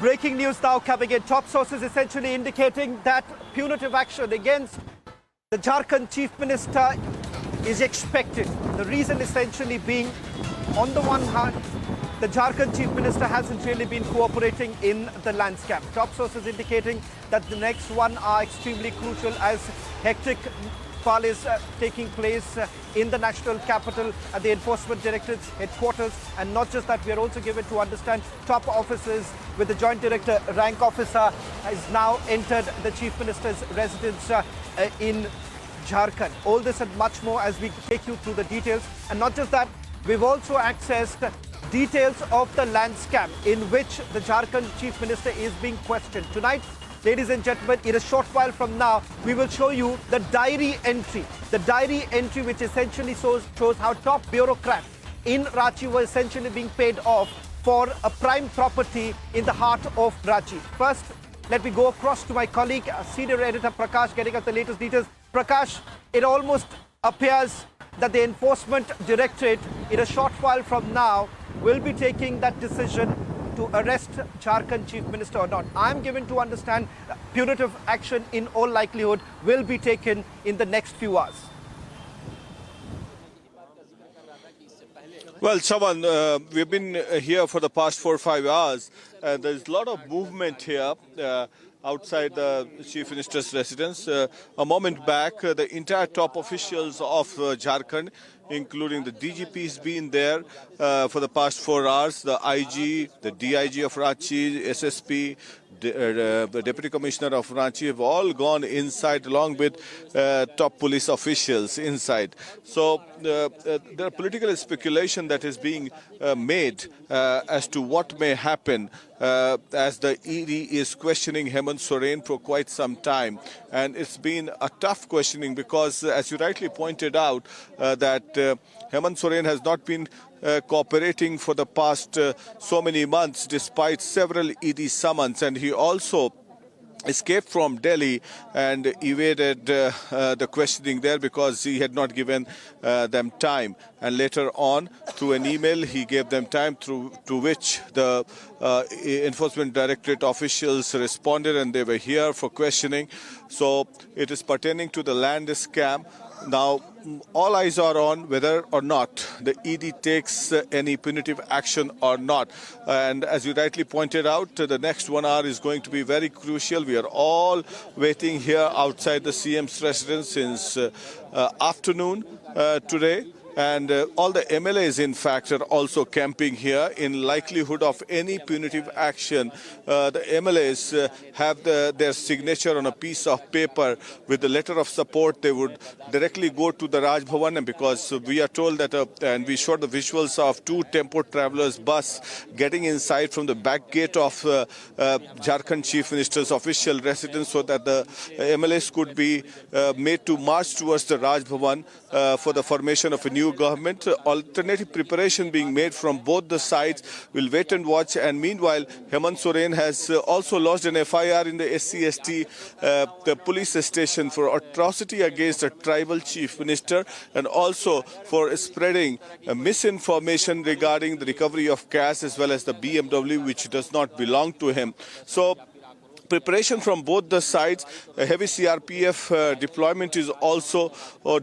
Breaking news now coming in. Top sources essentially indicating that punitive action against the Jharkhand Chief Minister is expected. The reason essentially being, on the one hand, the Jharkhand Chief Minister hasn't really been cooperating in the land scam. Top sources indicating that the next one are extremely crucial as hectic file is taking place in the national capital at the Enforcement Directorate's headquarters. And not just that, we are also given to understand top officers with the Joint Director rank officer has now entered the Chief Minister's residence in Jharkhand. All this and much more as we take you through the details. And not just that, we've also accessed details of the land scam in which the Jharkhand Chief Minister is being questioned. Tonight, ladies and gentlemen, in a short while from now, we will show you the diary entry. The diary entry which essentially shows how top bureaucrats in Ranchi were essentially being paid off for a prime property in the heart of Ranchi. First, let me go across to my colleague, Senior Editor Prakash, getting us the latest details. Prakash, it almost appears that the Enforcement Directorate, in a short while from now, will be taking that decision to arrest Jharkhand Chief Minister or not. I'm given to understand punitive action in all likelihood will be taken in the next few hours. Well, Shawan, we've been here for the past 4 or 5 hours. There's a lot of movement here outside the Chief Minister's residence. A moment back, the entire top officials of Jharkhand, including the DGP, has been there for the past 4 hours. The IG, the DIG of Ranchi, SSP, the Deputy Commissioner of Ranchi have all gone inside along with top police officials inside. So there are political speculation that is being made as to what may happen as the ED is questioning Hemant Soren for quite some time. And it's been a tough questioning because, as you rightly pointed out, that Hemant Soren has not been cooperating for the past so many months despite several ED summons, and he also escaped from Delhi and evaded the questioning there because he had not given them time. And later on, through an email, he gave them time to which the Enforcement Directorate officials responded, and they were here for questioning. So it is pertaining to the land scam. Now, all eyes are on whether or not the ED takes any punitive action or not. And as you rightly pointed out, the next 1 hour is going to be very crucial. We are all waiting here outside the CM's residence since afternoon today. And all the MLAs, in fact, are also camping here in likelihood of any punitive action. The MLAs have their signature on a piece of paper with the letter of support. They would directly go to the Raj Bhavan, and because we are told that, and we showed the visuals of 2 tempo travelers bus getting inside from the back gate of Jharkhand Chief Minister's official residence so that the MLAs could be made to march towards the Raj Bhavan for the formation of a new government. Alternative preparation being made from both the sides. We'll wait and watch. And meanwhile, Hemant Soren has also lodged an FIR in the SCST, the police station, for atrocity against a tribal chief minister and also for spreading misinformation regarding the recovery of cash as well as the BMW, which does not belong to him. So preparation from both the sides. A heavy CRPF deployment is also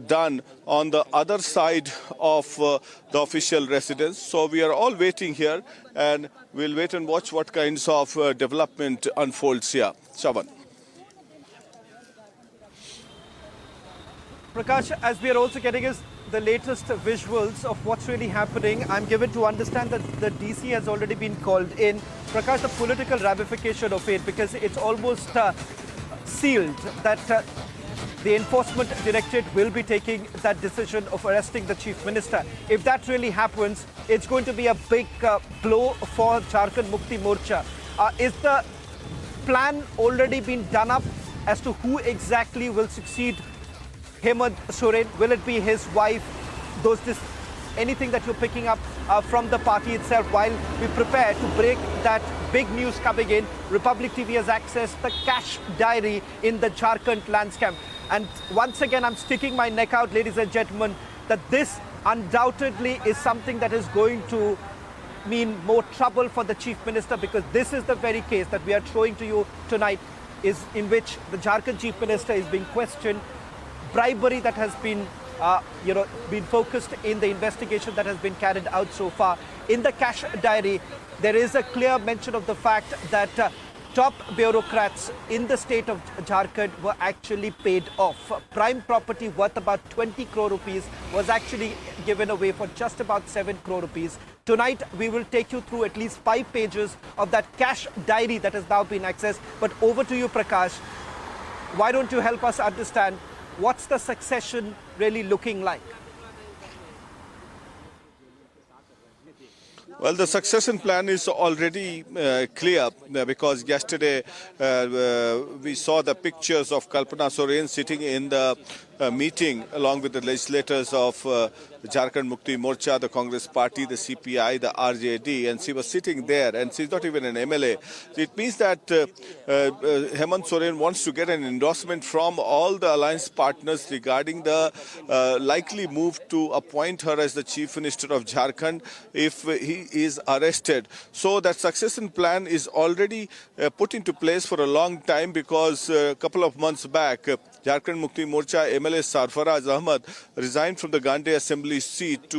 done on the other side of the official residence. So we are all waiting here, and we'll wait and watch what kinds of development unfolds here. Shaban. Prakash, as we are also getting us the latest visuals of what's really happening, I'm given to understand that the DC has already been called in. Prakash, the political ramification of it, because it's almost sealed that the Enforcement Directorate will be taking that decision of arresting the Chief Minister. If that really happens, it's going to be a big blow for Jharkhand Mukti Morcha. Is the plan already been done up as to who exactly will succeed Hemant Soren? Will it be his wife? Anything that you're picking up from the party itself while we prepare to break that big news coming in? Republic TV has accessed the cash diary in the Jharkhand land scam. And once again, I'm sticking my neck out, ladies and gentlemen, that this undoubtedly is something that is going to mean more trouble for the Chief Minister? Because this is the very case that we are showing to you tonight, is in which the Jharkhand Chief Minister is being questioned. Bribery that has been been focused in the investigation that has been carried out so far. In the cash diary, there is a clear mention of the fact that top bureaucrats in the state of Jharkhand were actually paid off. Prime property worth about 20 crore rupees was actually given away for just about 7 crore rupees. Tonight, we will take you through at least 5 pages of that cash diary that has now been accessed. But over to you, Prakash. Why don't you help us understand what's the succession really looking like? Well, the succession plan is already clear because yesterday we saw the pictures of Kalpana Soren sitting in the meeting along with the legislators of Jharkhand Mukti Morcha, the Congress Party, the CPI, the RJD, and she was sitting there, and she's not even an MLA. So it means that Hemant Soren wants to get an endorsement from all the alliance partners regarding the likely move to appoint her as the Chief Minister of Jharkhand if he is arrested. So that succession plan is already put into place for a long time, because a couple of months back, Jharkhand Mukti Morcha MLA Sarfaraz Ahmad resigned from the Gandhi Assembly seat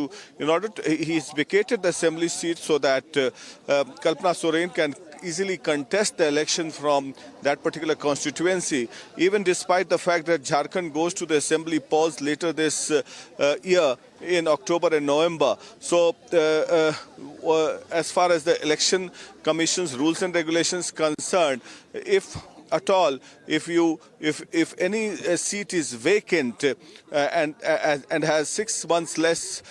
he's vacated the Assembly seat so that Kalpana Soren can easily contest the election from that particular constituency, even despite the fact that Jharkhand goes to the Assembly polls later this year in October and November. So as far as the Election Commission's rules and regulations concerned, if at all, if any seat is vacant and has 6 months less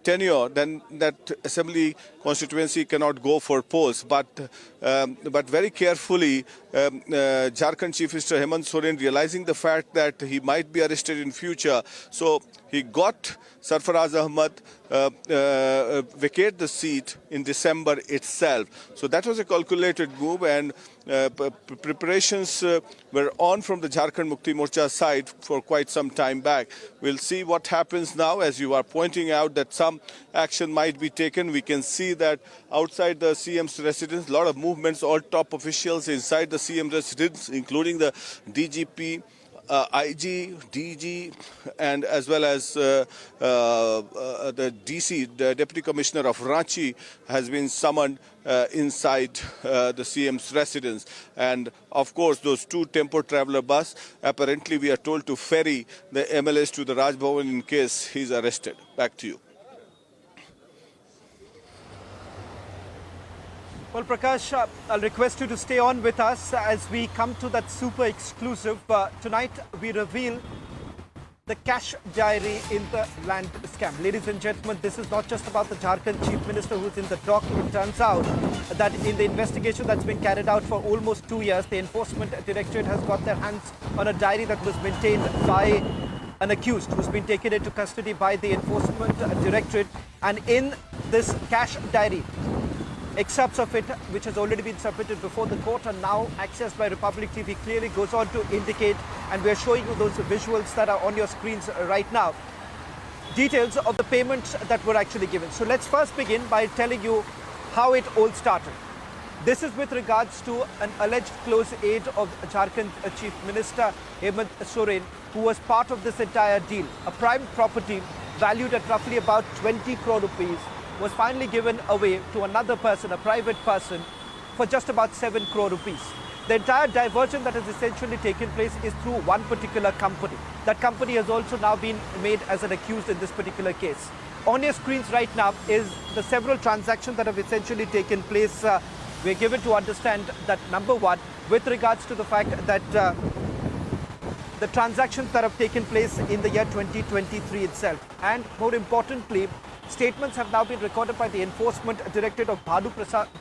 tenure, then that assembly constituency cannot go for polls. But very carefully, Jharkhand Chief Minister Hemant Soren, realizing the fact that he might be arrested in future, so he got Sarfaraz Ahmad vacate the seat in December itself. So that was a calculated move, and preparations were on from the Jharkhand Mukti Morcha side for quite some time back. We'll see what happens now. As you are pointing out that some action might be taken, we can see that outside the CM's residence, a lot of movements, all top officials inside the CM residence, including the DGP, IG, DG, and as well as the DC, the Deputy Commissioner of Ranchi, has been summoned inside the CM's residence. And of course, those 2 tempo traveler bus, apparently we are told to ferry the MLS to the Raj Bhavan in case he's arrested. Back to you. Well, Prakash, I'll request you to stay on with us as we come to that super exclusive. Tonight, we reveal the cash diary in the land scam. Ladies and gentlemen, this is not just about the Jharkhand Chief Minister who's in the dock. It turns out that in the investigation that's been carried out for almost 2 years, the Enforcement Directorate has got their hands on a diary that was maintained by an accused who's been taken into custody by the Enforcement Directorate. And in this cash diary, excerpts of it, which has already been submitted before the court, are now accessed by Republic TV, clearly goes on to indicate, and we are showing you those visuals that are on your screens right now, details of the payments that were actually given. So let's first begin by telling you how it all started. This is with regards to an alleged close aide of Jharkhand Chief Minister Hemant Soren, who was part of this entire deal. A prime property valued at roughly about 20 crore rupees was finally given away to another person, a private person, for just about 7 crore rupees. The entire diversion that has essentially taken place is through one particular company. That company has also now been made as an accused in this particular case. On your screens right now is the several transactions that have essentially taken place. We're given to understand that, number one, with regards to the fact that the transactions that have taken place in the year 2023 itself, and more importantly, statements have now been recorded by the Enforcement Directorate of Bhanu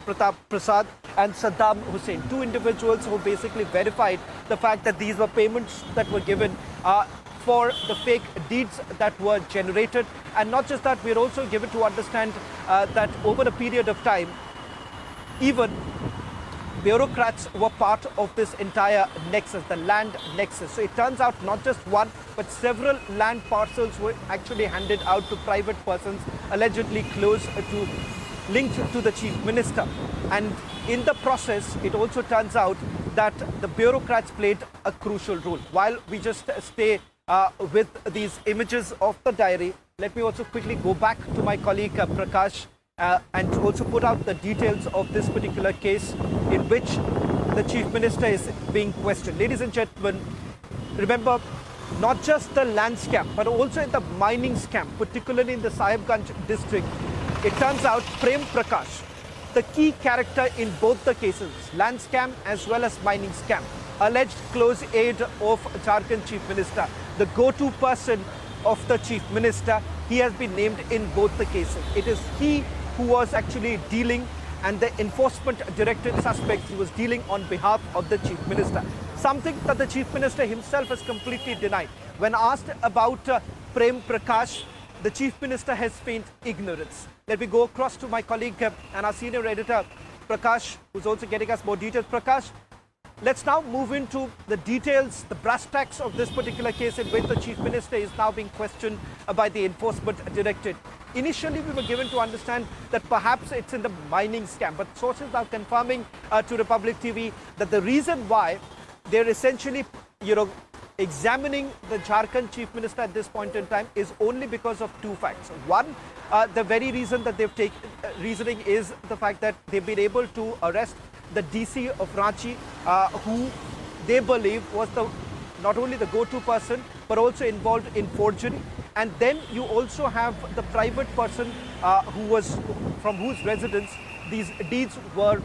Pratap Prasad and Saddam Hussain, 2 individuals who basically verified the fact that these were payments that were given for the fake deeds that were generated. And not just that, we're also given to understand that over a period of time, even bureaucrats were part of this entire nexus, the land nexus. So it turns out not just one, but several land parcels were actually handed out to private persons allegedly close to linked to the chief minister. And in the process, it also turns out that the bureaucrats played a crucial role. While we just stay with these images of the diary, let me also quickly go back to my colleague Prakash and also put out the details of this particular case in which the chief minister is being questioned. Ladies and gentlemen, remember, not just the land scam, but also in the mining scam, particularly in the Sahibganj district, it turns out Prem Prakash, the key character in both the cases, land scam as well as mining scam, alleged close aide of Jharkhand chief minister, the go-to person of the chief minister, he has been named in both the cases. It is he who was actually dealing, and the enforcement directorate suspect, he was dealing on behalf of the chief minister. Something that the chief minister himself has completely denied. When asked about Prem Prakash, the chief minister has feigned ignorance. Let me go across to my colleague and our senior editor, Prakash, who's also getting us more details. Prakash, let's now move into the details, the brass tacks of this particular case in which the chief minister is now being questioned by the enforcement directorate. Initially, we were given to understand that perhaps it's in the mining scam, but sources are confirming to Republic TV that the reason why they're essentially, examining the Jharkhand chief minister at this point in time is only because of two facts. One, the very reason that they've taken, reasoning is the fact that they've been able to arrest the DC of Ranchi, who they believe was not only the go-to person, but also involved in forgery. And then you also have the private person from whose residence these deeds were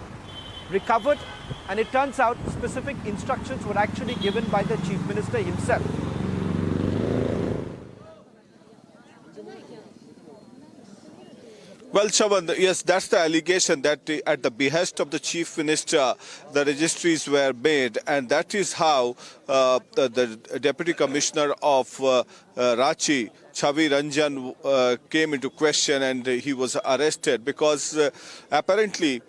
recovered, and it turns out specific instructions were actually given by the chief minister himself. Well, Chavan, yes, that's the allegation that at the behest of the chief minister, the registries were made, and that is how the deputy commissioner of Ranchi, Chavi Ranjan, came into question, and he was arrested because apparently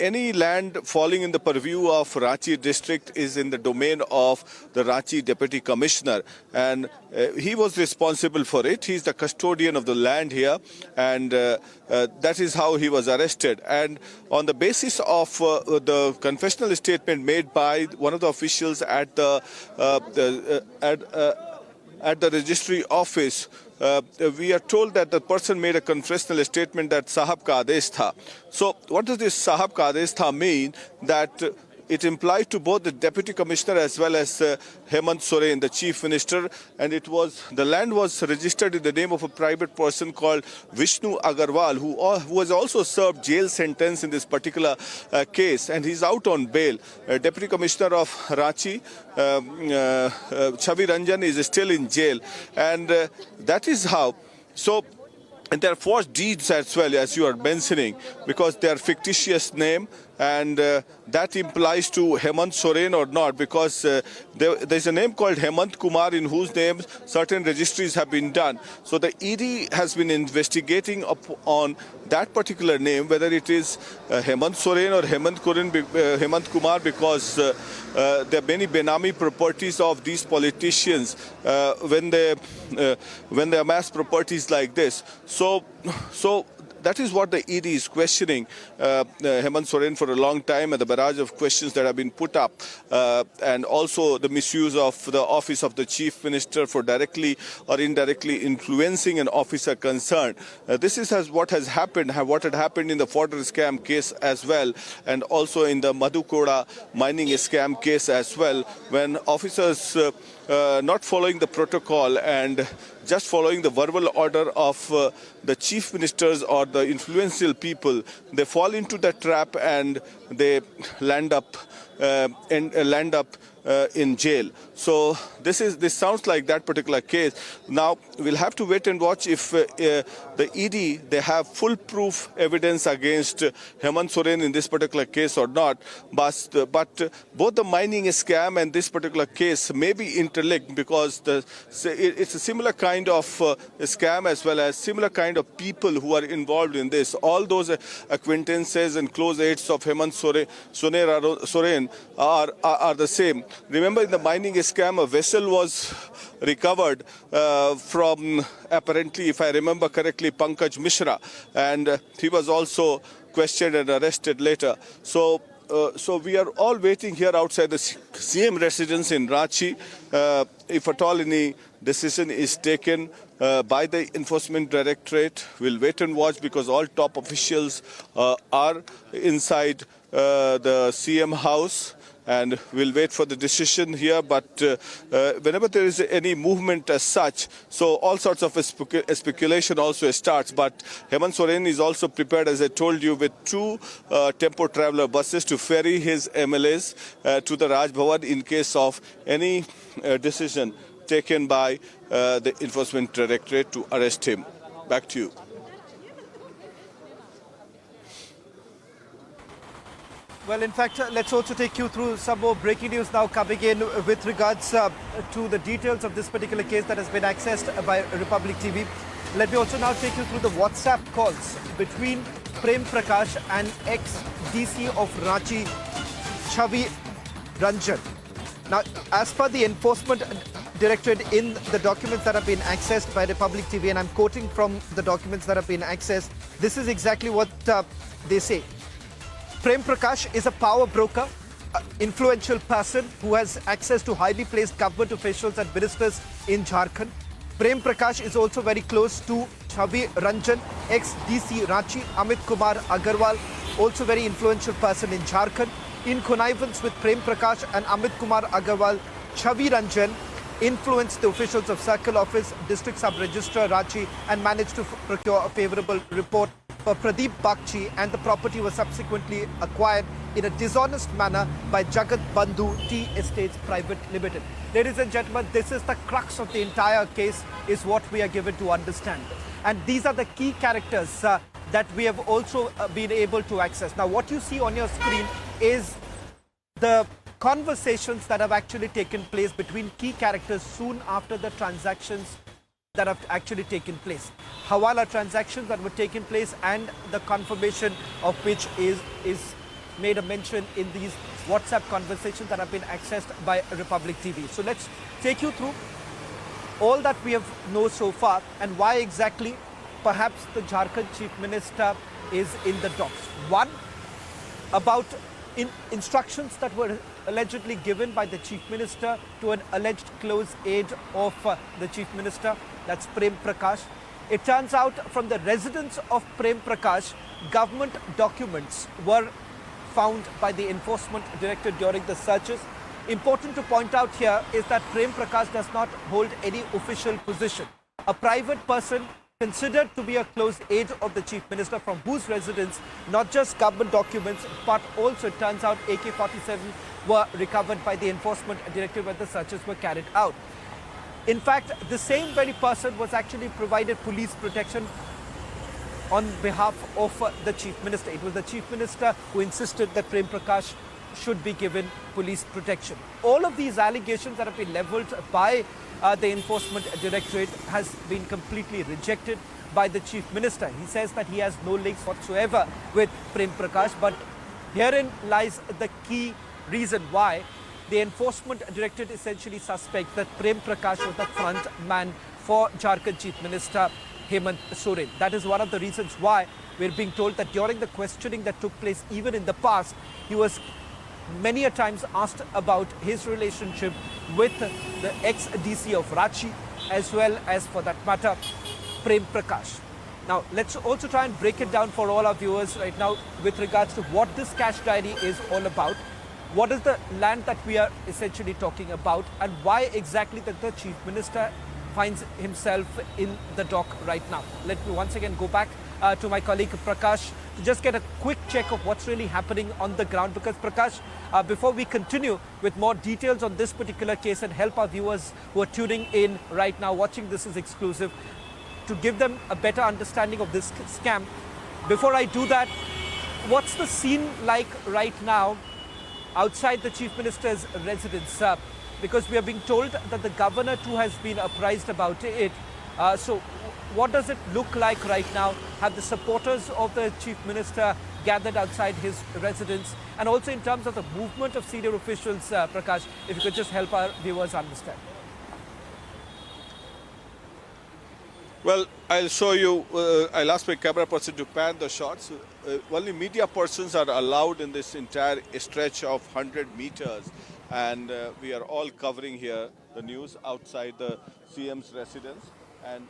any land falling in the purview of Ranchi district is in the domain of the Ranchi deputy commissioner, and he was responsible for it. He's the custodian of the land here, and that is how he was arrested. And on the basis of the confessional statement made by one of the officials at the registry office, we are told that the person made a confessional statement that Sahab ka aadesh tha. So what does this Sahab ka aadesh tha mean? That it implies to both the deputy commissioner as well as Hemant Soren, the chief minister, and the land was registered in the name of a private person called Vishnu Agarwal, who was also served jail sentence in this particular case, and he's out on bail. Deputy Commissioner of Ranchi, Chavi Ranjan, is still in jail, and that is how. So, and there are forged deeds as well, as you are mentioning, because they are fictitious name, and that implies to Hemant Soren or not, because there's a name called Hemant Kumar in whose name certain registries have been done. So the ED has been investigating on that particular name, whether it is Hemant Soren or Hemant Kumar, because there are many Benami properties of these politicians when they amass properties like this. So that is what the ED is questioning Hemant Soren for a long time, and the barrage of questions that have been put up, and also the misuse of the office of the chief minister for directly or indirectly influencing an officer concerned. This is what has happened, what had happened in the fodder scam case as well, and also in the Madhukoda mining scam case as well, when officers not following the protocol and just following the verbal order of the chief ministers or the influential people, they fall into the trap and they land up in jail. So this sounds like that particular case. Now we'll have to wait and watch if the ED, they have full proof evidence against Hemant Soren in this particular case or not. But both the mining scam and this particular case may be interlinked, because it's a similar kind of scam as well as similar kind of people who are involved in this. All those acquaintances and close aides of Hemant Soren are the same. remember in the mining scam, a vessel was recovered from apparently, if I remember correctly, Pankaj Mishra, and he was also questioned and arrested later. So we are all waiting here outside the CM residence in Ranchi. If at all any decision is taken by the Enforcement Directorate, we'll wait and watch, because all top officials are inside the CM house, and we'll wait for the decision here. But whenever there is any movement as such, so all sorts of speculation also starts. But Hemant Soren is also prepared, as I told you, with 2 tempo traveler buses to ferry his MLAs to the Raj Bhavan in case of any decision taken by the Enforcement Directorate to arrest him. Back to you. Well, in fact, let's also take you through some more breaking news now coming in with regards to the details of this particular case that has been accessed by Republic TV. Let me also now take you through the WhatsApp calls between Prem Prakash and ex-DC of Ranchi, Chavi Ranjan. Now, as per the Enforcement Directorate in the documents that have been accessed by Republic TV, and I'm quoting from the documents that have been accessed, this is exactly what they say. Prem Prakash is a power broker, influential person who has access to highly placed government officials and ministers in Jharkhand. Prem Prakash is also very close to Chavi Ranjan, ex-DC Ranchi, Amit Kumar Agarwal, also very influential person in Jharkhand. In connivance with Prem Prakash and Amit Kumar Agarwal, Chavi Ranjan influenced the officials of Circle Office, District Sub-Registrar Ranchi, and managed to procure a favourable report for Pradeep Bakchi, and the property was subsequently acquired in a dishonest manner by Jagat Bandhu Tea Estates Private Limited. Ladies and gentlemen, this is the crux of the entire case, is what we are given to understand. And these are the key characters that we have also been able to access. Now, what you see on your screen is the conversations that have actually taken place between key characters soon after the transactions that have actually taken place. Hawala transactions that were taken place, and the confirmation of which is made a mention in these WhatsApp conversations that have been accessed by Republic TV. So let's take you through all that we have known so far and why exactly perhaps the Jharkhand Chief Minister is in the docks. One, about instructions that were allegedly given by the Chief Minister to an alleged close aide of the Chief Minister, that's Prem Prakash. It turns out from the residence of Prem Prakash, government documents were found by the Enforcement Directorate during the searches. Important to point out here is that Prem Prakash does not hold any official position. A private person considered to be a close aide of the Chief Minister, from whose residence not just government documents but also it turns out AK-47 were recovered by the Enforcement Directorate when the searches were carried out. In fact, the same very person was actually provided police protection on behalf of the Chief Minister. It was the Chief Minister who insisted that Prem Prakash should be given police protection. All of these allegations that have been levelled by the Enforcement Directorate has been completely rejected by the Chief Minister. He says that he has no links whatsoever with Prem Prakash, but herein lies the key reason why the Enforcement Directorate essentially suspects that Prem Prakash was the front man for Jharkhand Chief Minister Hemant Soren. That is one of the reasons why we're being told that during the questioning that took place even in the past, he was many a times asked about his relationship with the ex-DC of Ranchi, as well as, for that matter, Prem Prakash. Now, let's also try and break it down for all our viewers right now with regards to what this cash diary is all about. What is the land that we are essentially talking about, and why exactly that the Chief Minister finds himself in the dock right now. Let me once again go back to my colleague Prakash to just get a quick check of what's really happening on the ground, because Prakash, before we continue with more details on this particular case and help our viewers who are tuning in right now, watching this is exclusive, to give them a better understanding of this scam. Before I do that, what's the scene like right now outside the Chief Minister's residence? Because we are being told that the governor too has been apprised about it. So what does it look like right now? Have the supporters of the Chief Minister gathered outside his residence, and also in terms of the movement of senior officials, Prakash, if you could just help our viewers understand. Well, I'll show you, I'll ask my camera person to pan the shots. Only media persons are allowed in this entire stretch of 100 meters. And we are all covering here the news outside the CM's residence. And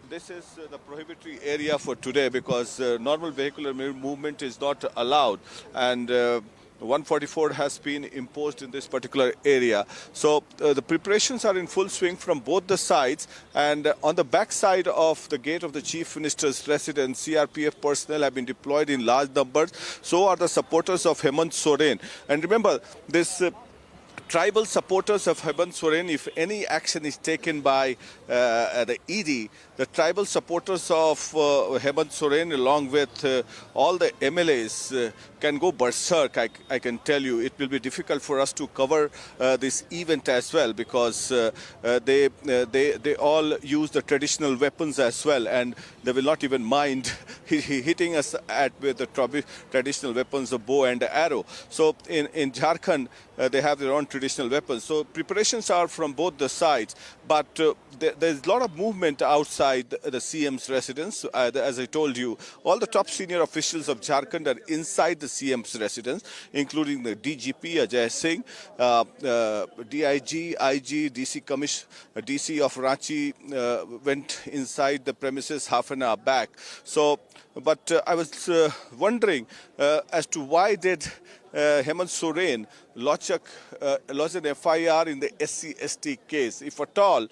this is the prohibitory area for today because normal vehicular movement is not allowed. And 144 has been imposed in this particular area. So the preparations are in full swing from both the sides, and on the back side of the gate of the Chief Minister's residence, CRPF personnel have been deployed in large numbers. So are the supporters of Hemant Soren. And remember, this tribal supporters of Hemant Soren, if any action is taken by the ED, the tribal supporters of Hemant Soren, along with all the MLAs, can go berserk. I can tell you, it will be difficult for us to cover this event as well because they all use the traditional weapons as well, and they will not even mind hitting us with the traditional weapons of bow and arrow. So in Jharkhand, they have their own traditional weapons. So preparations are from both the sides, but there's a lot of movement outside the CM's residence. As I told you, all the top senior officials of Jharkhand are inside the CM's residence, including the DGP Ajay Singh, DIG, IG, DC of Ranchi went inside the premises half an hour back. So, but I was wondering as to why did Hemant Soren lodge an FIR in the SC/ST case. If at all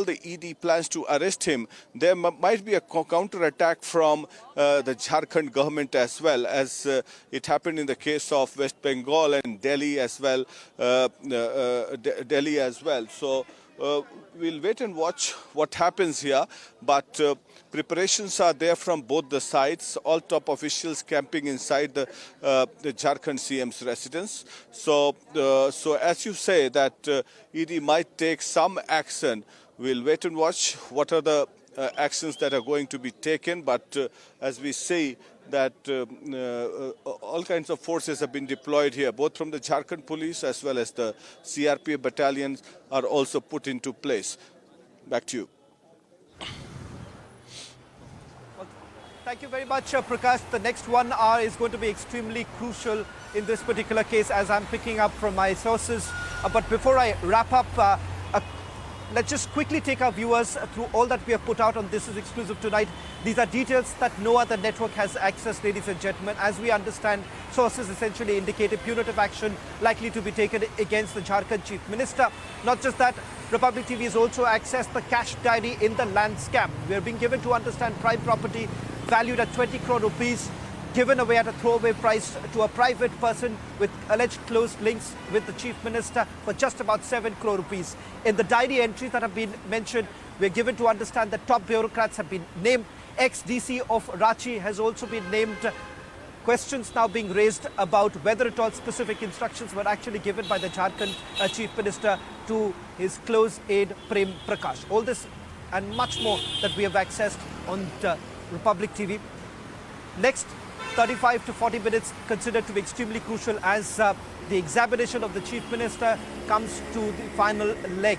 the ED plans to arrest him, there might be a counter-attack from the Jharkhand government as well, as it happened in the case of West Bengal and Delhi as well. So we'll wait and watch what happens here, but preparations are there from both the sides. All top officials camping inside the Jharkhand CM's residence. So as you say that ED might take some action, we'll wait and watch what are the actions that are going to be taken. But as we say, that all kinds of forces have been deployed here, both from the Jharkhand police as well as the CRPF battalions are also put into place. Back to you. Well, thank you very much, Prakash. The next 1 hour is going to be extremely crucial in this particular case, as I'm picking up from my sources. But before I wrap up, let's just quickly take our viewers through all that we have put out on This Is Exclusive tonight. These are details that no other network has access, ladies and gentlemen. As we understand, sources essentially indicated punitive action likely to be taken against the Jharkhand Chief Minister. Not just that, Republic TV has also accessed the cash diary in the land scam. We are being given to understand prime property valued at 20 crore rupees, given away at a throwaway price to a private person with alleged close links with the Chief Minister for just about 7 crore rupees. In the diary entries that have been mentioned, we're given to understand that top bureaucrats have been named. Ex-DC of Ranchi has also been named. Questions now being raised about whether at all specific instructions were actually given by the Jharkhand Chief Minister to his close aide Prem Prakash. All this and much more that we have accessed on Republic TV. Next 35 to 40 minutes considered to be extremely crucial as the examination of the Chief Minister comes to the final leg.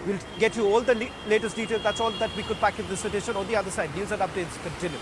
We'll get you all the latest details. That's all that we could pack in this edition. On the other side, news and updates continue.